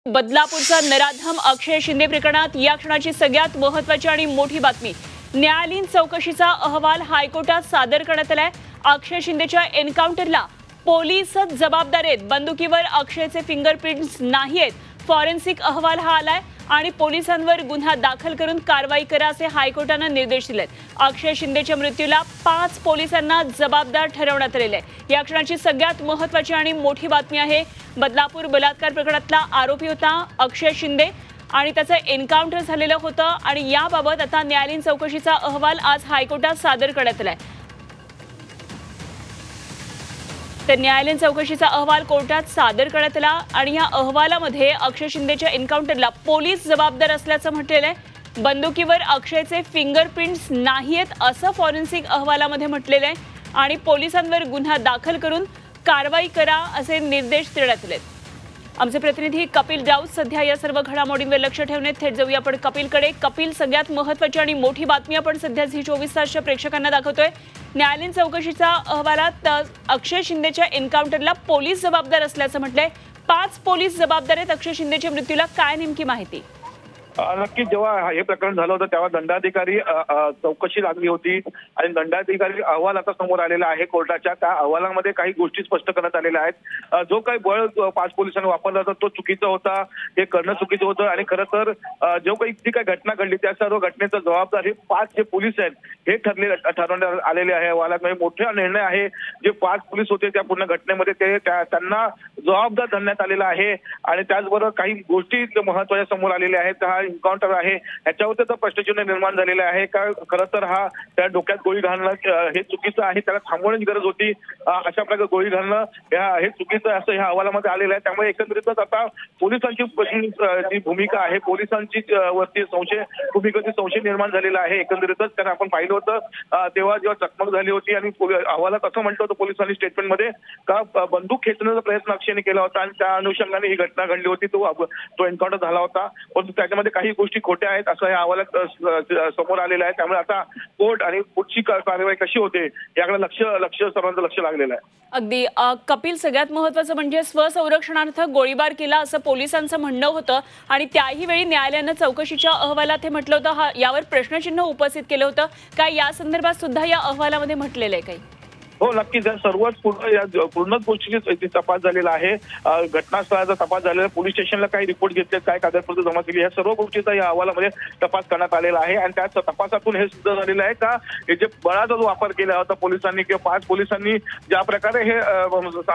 बदलापूरचा नराधम अक्षय शिंदे प्रकरणात या क्षणाची सगळ्यात महत्त्वाची आणि मोठी बातमी। न्यायालयीन चौकशीचा अहवाल हायकोर्टात सादर करण्यात आलाय। अक्षय शिंदेच्या एन्काउंटरला पोलीसच जबाबदार आहेत। बंदुकीवर अक्षयचे फिंगरप्रिंट्स नाहीत। फॉरेन्सिक अहवाल हा आलाय आणि पोलिसांवर गुन्हा दाखल करून कारवाई करा असे हायकोर्टाने निर्देश दिलेत। अक्षय शिंदेच्या मृत्यूला 5 पोलिसांना जबाबदार ठरवण्यात आलेले आहे। या क्षणाची सगळ्यात महत्त्वाची आणि मोठी बातमी आहे। बदलापूर बलात्कार प्रकरणातला आरोपी होता अक्षय शिंदे आणि त्याचं एन्काउंटर झालेलं होतं आणि याबाबत आता न्यायालयीन चौकशीचा अहवाल आज हायकोर्टात सादर करण्यात आलाय। तर न्यायालयीन चौकशीचा अहवाल कोर्टात सादर करण्यात आला आणि या अहवालामध्ये अक्षय शिंदेच्या एन्काउंटरला पोलीस जबाबदार असल्याचं म्हटलेलं आहे। बंदुकीवर अक्षयचे फिंगरप्रिंट्स नाहीत असं फॉरेन्सिक अहवालामध्ये म्हटलेलं आहे आणि पोलिसांवर गुन्हा दाखल करून कारवाई करा असे निर्देश देण्यात आलेत। आमचे प्रतिनिधी कपिल राऊत सध्या या सर्व घडामोडींवर लक्ष ठेवून आहेत। थेट जाऊया आपण कपिलकडे। कपिल, सगळ्यात महत्त्वाची आणि मोठी बातमी आपण सध्या झी 24 तासच्या प्रेक्षकांना दाखवतोय। न्यायालयीन चौकशीच्या अहवालात अक्षय शिंदेच्या एन्काउंटरला पोलीस जबाबदार असल्याचं म्हटलंय। 5 पोलीस जबाबदार आहेत अक्षय शिंदेच्या मृत्यूला। काय नेमकी माहिती? नक्की जेव्हा हे प्रकरण झालं होतं तेव्हा दंडाधिकारी चौकशी लागली होती आणि दंडाधिकारी अहवाल आता समोर आलेला आहे कोर्टाच्या। त्या अहवालामध्ये काही गोष्टी स्पष्ट करण्यात आलेल्या आहेत। जो काही बळ 5 पोलिसांनी वापरला होता तो चुकीचा होता, हे करणं चुकीचं होतं आणि खरं तर जो काही जी काही घटना घडली त्या सर्व घटनेचा जबाबदार हे 5 जे पोलीस आहेत हे ठरवण्यात आलेले आहे। अहवालामध्ये मोठा निर्णय आहे। जे 5 पोलीस होते त्या पूर्ण घटनेमध्ये त्यांना जबाबदार धरण्यात आलेला आहे आणि त्याचबरोबर काही गोष्टी महत्त्वाच्या समोर आलेल्या आहेत। हा एन्काउंटर आहे याच्यावर तर प्रश्नचिन्ह निर्माण झालेले आहे का खरं तर हा त्या डोक्यात गोळी घालणं हे चुकीचं आहे, त्याला थांबवण्याची गरज होती। अशा प्रकारे गोळी घालणं हे चुकीचं असं ह्या अहवालामध्ये आलेलं आहे। त्यामुळे एकंदरीतच आता पोलिसांची जी भूमिका आहे, पोलिसांची वरती भूमिकेची संशय निर्माण झालेला आहे एकंदरीतच। कारण आपण पाहिलं होतं तेव्हा जेव्हा चकमक झाली होती आणि अहवालात असं म्हटलं होतं पोलिसांनी स्टेटमेंटमध्ये का बंदूक खेचण्याचा प्रयत्न अक्षयने केला होता आणि त्या अनुषंगाने ही घटना घडली होती। तो एन्काउंटर झाला होता, पण त्याच्यामध्ये काही गोष्टी खोट्या आहेत असं या अहवालात समोर आलेलं आहे। त्यामुळे आता कोर्ट आणि पुढची कारवाई कशी होते याकडे सर्वांचं लक्ष लागलेलं आहे। अगदी कपिल, सगळ्यात महत्त्वाचं म्हणजे स्वसंरक्षणार्थ गोळीबार केला असं पोलिसांचं म्हणणं होतं आणि त्याही वेळी न्यायालयानं चौकशीच्या अहवालात हे म्हटलं होतं। यावर प्रश्नचिन्ह उपस्थित केलं होतं काय या संदर्भात सुद्धा या अहवालामध्ये म्हटलेलं आहे काही? हो, नक्कीच। सर्वच पूर्णच गोष्टीची तपास झालेला आहे। घटनास्थळाचा तपास झालेला, पोलीस स्टेशनला काही रिपोर्ट घेतले, काय कागदपत्र जमा केली, या सर्व गोष्टीचा या अहवालामध्ये तपास करण्यात आलेला आहे आणि त्याच तपासातून हे सिद्ध झालेलं आहे का हे जे बळाचा जो वापर केला होता पोलिसांनी किंवा 5 पोलिसांनी ज्या प्रकारे हे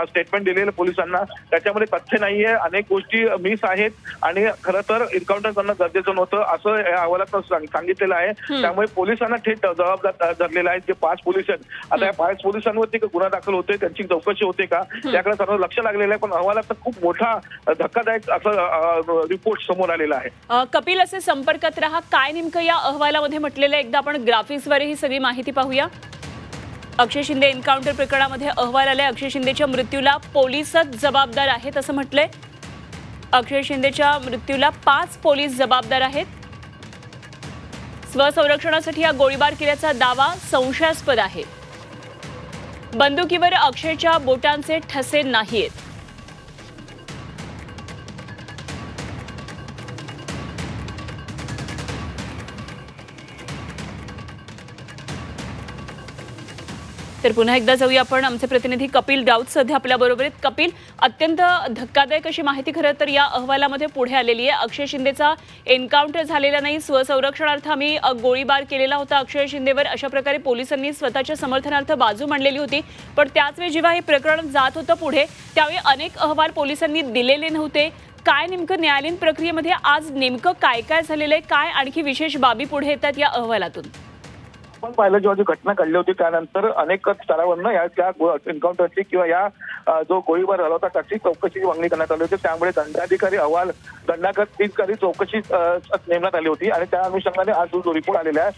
स्टेटमेंट दिलेलं पोलिसांना त्याच्यामध्ये तथ्य नाहीये, अनेक गोष्टी मिस आहेत आणि खरं तर एन्काउंटर करणं गरजेचं नव्हतं असं या अहवालात सांगितलेलं आहे। त्यामुळे पोलिसांना थेट जबाबदार धरलेला आहे जे 5 पोलीस आहेत। आता या 5 पोलिसांवरती गुन्हा दाखल होते, त्यांची चौकशी होते का याकडे सर्व लक्ष लागलेलं आहे, पण अहवालात खूप मोठा धक्कादायक असं रिपोर्ट समोर आलेला आहे। कपिल, असे संपर्कात रहा। काय नेमकं या अहवालामध्ये म्हटलेलं आहे एकदा आपण ग्राफिक्सवर ही सगळी माहिती पाहूया। अक्षय शिंदे एन्काउंटर प्रकरणामध्ये अहवाल आलाय। अक्षय शिंदेच्या मृत्यूला पोलीसच जबाबदार आहेत असं म्हटलंय। अक्षय शिंदेच्या मृत्यूला 5 पोलीस जबाबदार आहेत। स्वसंरक्षणासाठी हा गोळीबार केल्याचा दावा संशयास्पद आहे। बंदुकीवर अक्षयच्या बोटांचे ठसे नाहीत। तर पुन्हा एकदा जाऊया आपण। आमचे प्रतिनिधी कपिल राऊत सध्या आपल्या बरोबर आहेत। कपिल, अत्यंत धक्कादायक अशी माहिती खरं तर या अहवालामध्ये पुढे आलेली आहे। अक्षय शिंदेचा एन्काउंटर झालेला नाही, स्वसंरक्षणार्थ आम्ही गोळीबार केलेला होता अक्षय शिंदेवर, अशा प्रकारे पोलिसांनी स्वतःच्या समर्थनार्थ बाजू मांडलेली होती। पण त्याच वेळी जेव्हा हे प्रकरण जात होतं पुढे त्यावेळी अनेक अहवाल पोलिसांनी दिलेले नव्हते। काय नेमकं न्यायालयीन प्रक्रियेमध्ये आज नेमकं काय काय झालेलं आहे, काय आणखी विशेष बाबी पुढे येतात या अहवालातून? आपण पाहिलं जेव्हा जी घटना घडली होती त्यानंतर अनेक स्तरावरनं त्या एन्काउंटरची किंवा या जो गोळीबार झाला होता त्याची चौकशीची मागणी करण्यात आली होती। त्यामुळे दंडाधिकारी चौकशी नेमण्यात आली होती आणि त्या अनुषंगाने आज जो रिपोर्ट आलेला आहे